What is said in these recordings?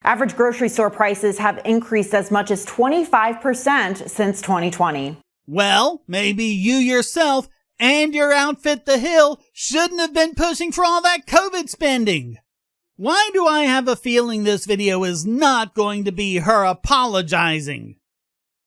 Average grocery store prices have increased as much as 25% since 2020. Well, maybe you yourself and your outfit, The Hill, shouldn't have been pushing for all that COVID spending. Why do I have a feeling this video is not going to be her apologizing?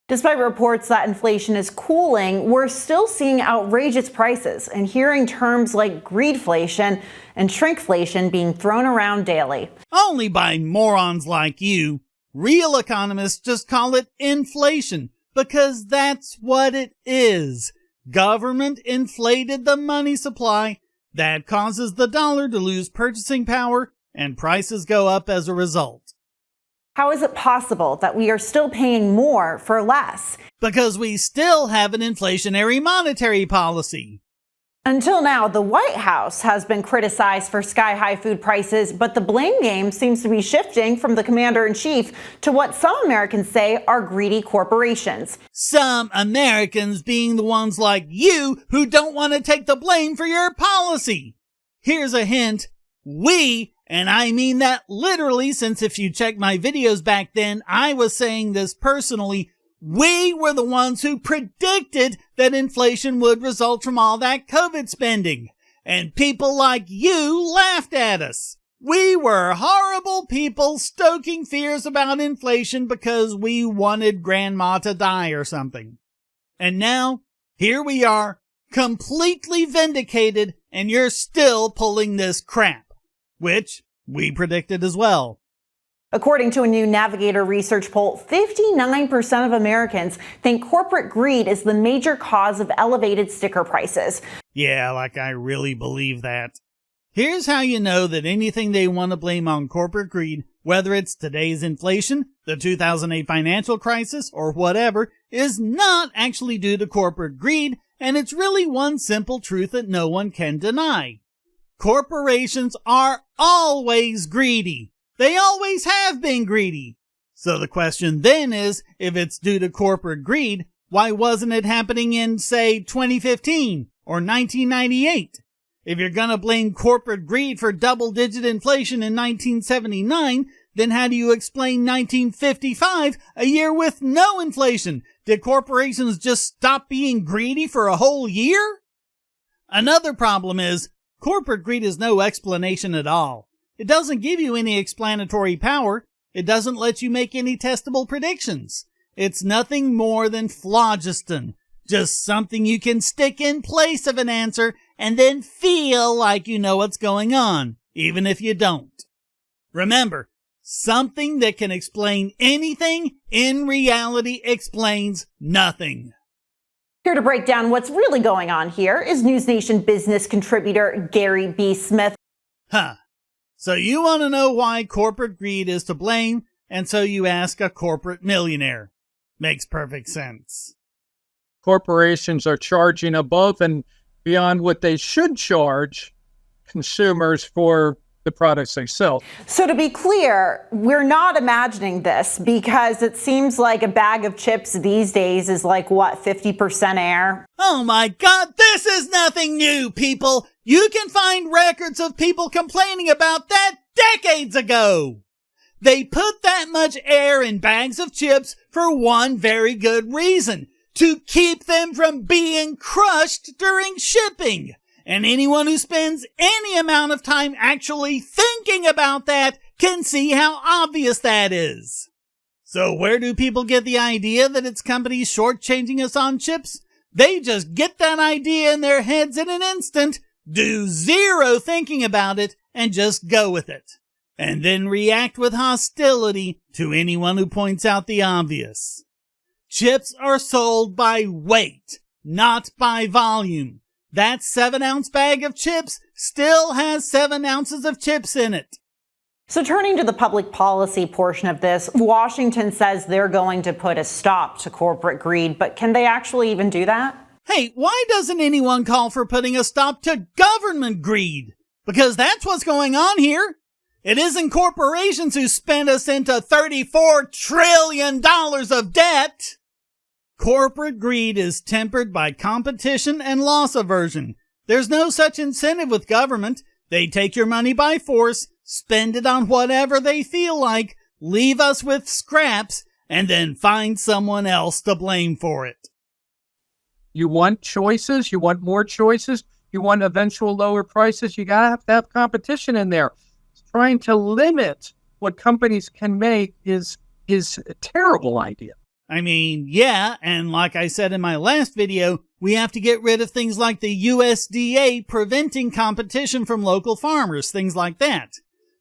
Despite reports that inflation is cooling, we're still seeing outrageous prices and hearing terms like greedflation and shrinkflation being thrown around daily. Only by morons like you. Real economists just call it inflation because that's what it is. Government inflated the money supply. That causes the dollar to lose purchasing power and prices go up as a result. How is it possible that we are still paying more for less? Because we still have an inflationary monetary policy. Until now, the White House has been criticized for sky-high food prices, but the blame game seems to be shifting from the commander-in-chief to what some Americans say are greedy corporations. Some Americans being the ones like you who don't want to take the blame for your policy. Here's a hint. We, and I mean that literally, since if you check my videos back then, I was saying this personally, we were the ones who predicted that inflation would result from all that COVID spending. And people like you laughed at us. We were horrible people stoking fears about inflation because we wanted grandma to die or something. And now, here we are, completely vindicated, and you're still pulling this crap. Which we predicted as well. According to a new Navigator research poll, 59% of Americans think corporate greed is the major cause of elevated sticker prices. Yeah, like I really believe that. Here's how you know that anything they want to blame on corporate greed, whether it's today's inflation, the 2008 financial crisis, or whatever, is not actually due to corporate greed, and it's really one simple truth that no one can deny. Corporations are always greedy. They always have been greedy. So the question then is, if it's due to corporate greed, why wasn't it happening in, say, 2015 or 1998? If you're gonna blame corporate greed for double-digit inflation in 1979, then how do you explain 1955, a year with no inflation? Did corporations just stop being greedy for a whole year? Another problem is, corporate greed is no explanation at all. It doesn't give you any explanatory power. It doesn't let you make any testable predictions. It's nothing more than phlogiston. Just something you can stick in place of an answer and then feel like you know what's going on, even if you don't. Remember, something that can explain anything in reality explains nothing. Here to break down what's really going on here is News Nation business contributor Gary B. Smith. So you want to know why corporate greed is to blame, and so you ask a corporate millionaire. Makes perfect sense. Corporations are charging above and beyond what they should charge consumers for the products they sell. So to be clear, we're not imagining this because it seems like a bag of chips these days is like, what, 50% air? Oh my God, this is nothing new, people. You can find records of people complaining about that decades ago. They put that much air in bags of chips for one very good reason, to keep them from being crushed during shipping. And anyone who spends any amount of time actually thinking about that can see how obvious that is. So where do people get the idea that it's companies shortchanging us on chips? They just get that idea in their heads in an instant, do zero thinking about it, and just go with it. And then react with hostility to anyone who points out the obvious. Chips are sold by weight, not by volume. That 7-ounce bag of chips still has 7 ounces of chips in it. So turning to the public policy portion of this, Washington says they're going to put a stop to corporate greed, but can they actually even do that? Hey, why doesn't anyone call for putting a stop to government greed? Because that's what's going on here. It isn't corporations who spent us into $34 trillion of debt. Corporate greed is tempered by competition and loss aversion. There's no such incentive with government. They take your money by force, spend it on whatever they feel like, leave us with scraps, and then find someone else to blame for it. You want choices? You want more choices? You want eventual lower prices? You gotta have competition in there. Trying to limit what companies can make is a terrible idea. I mean, yeah, and like I said in my last video, we have to get rid of things like the USDA preventing competition from local farmers, things like that.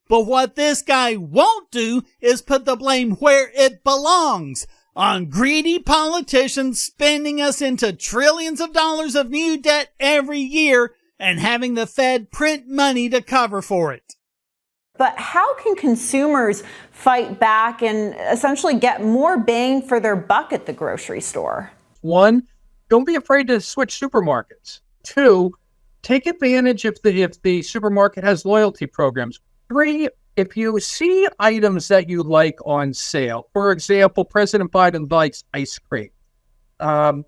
But what this guy won't do is put the blame where it belongs, on greedy politicians spending us into trillions of dollars of new debt every year and having the Fed print money to cover for it. But how can consumers fight back and essentially get more bang for their buck at the grocery store? 1, don't be afraid to switch supermarkets. 2, take advantage if the supermarket has loyalty programs. 3, if you see items that you like on sale, for example, President Biden likes ice cream.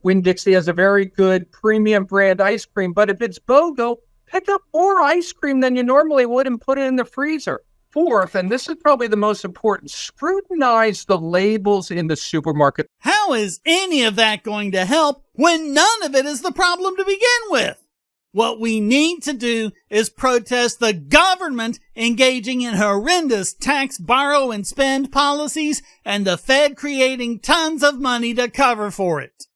Winn-Dixie has a very good premium brand ice cream, but if it's BOGO, pick up more ice cream than you normally would and put it in the freezer. 4th, and this is probably the most important, scrutinize the labels in the supermarket. How is any of that going to help when none of it is the problem to begin with? What we need to do is protest the government engaging in horrendous tax, borrow, and spend policies and the Fed creating tons of money to cover for it.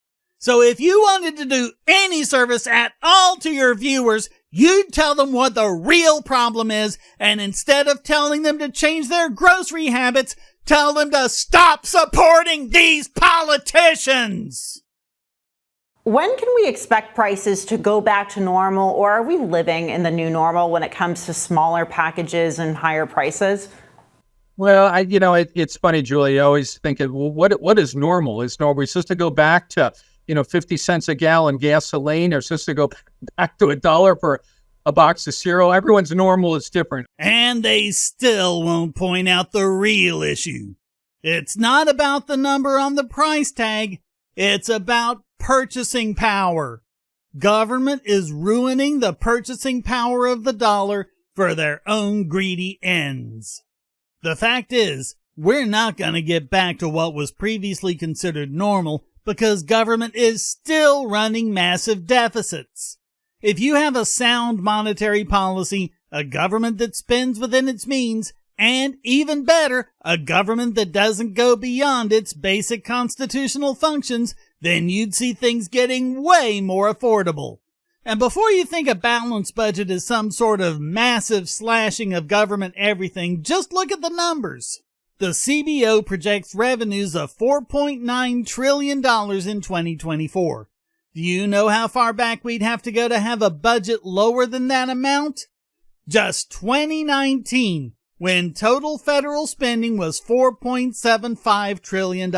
So if you wanted to do any service at all to your viewers, you'd tell them what the real problem is, and instead of telling them to change their grocery habits, tell them to stop supporting these politicians! When can we expect prices to go back to normal, or are we living in the new normal when it comes to smaller packages and higher prices? Well, it's funny, Julie. I always think, well, what is normal? Is normal? We're supposed to go back to 50 cents a gallon gasoline, or supposed to go back to $1 for a box of cereal? Everyone's normal is different. And they still won't point out the real issue. It's not about the number on the price tag. It's about purchasing power. Government is ruining the purchasing power of the dollar for their own greedy ends. The fact is, we're not going to get back to what was previously considered normal because government is still running massive deficits. If you have a sound monetary policy, a government that spends within its means, and even better, a government that doesn't go beyond its basic constitutional functions, then you'd see things getting way more affordable. And before you think a balanced budget is some sort of massive slashing of government everything, just look at the numbers. The CBO projects revenues of $4.9 trillion in 2024. Do you know how far back we'd have to go to have a budget lower than that amount? Just 2019, when total federal spending was $4.75 trillion.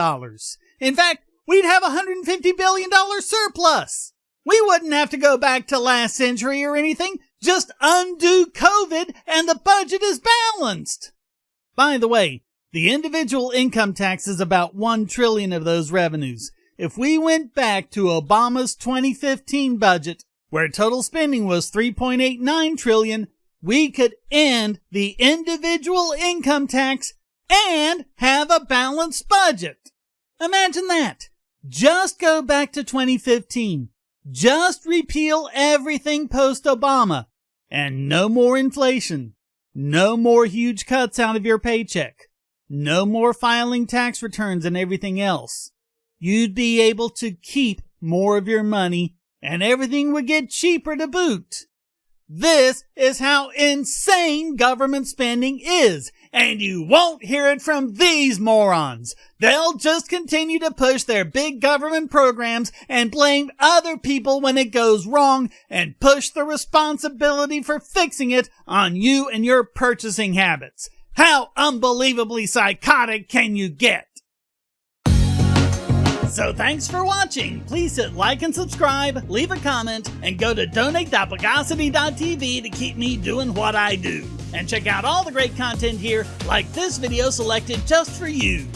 In fact, we'd have a $150 billion surplus. We wouldn't have to go back to last century or anything. Just undo COVID and the budget is balanced. By the way, the individual income tax is about $1 trillion of those revenues. If we went back to Obama's 2015 budget, where total spending was $3.89 trillion, we could end the individual income tax and have a balanced budget. Imagine that. Just go back to 2015. Just repeal everything post-Obama. And no more inflation. No more huge cuts out of your paycheck. No more filing tax returns and everything else. You'd be able to keep more of your money and everything would get cheaper to boot. This is how insane government spending is, and you won't hear it from these morons. They'll just continue to push their big government programs and blame other people when it goes wrong and push the responsibility for fixing it on you and your purchasing habits. How unbelievably psychotic can you get? So thanks for watching. Please hit like and subscribe, leave a comment, and go to donate.bogosity.tv to keep me doing what I do. And check out all the great content here, like this video selected just for you.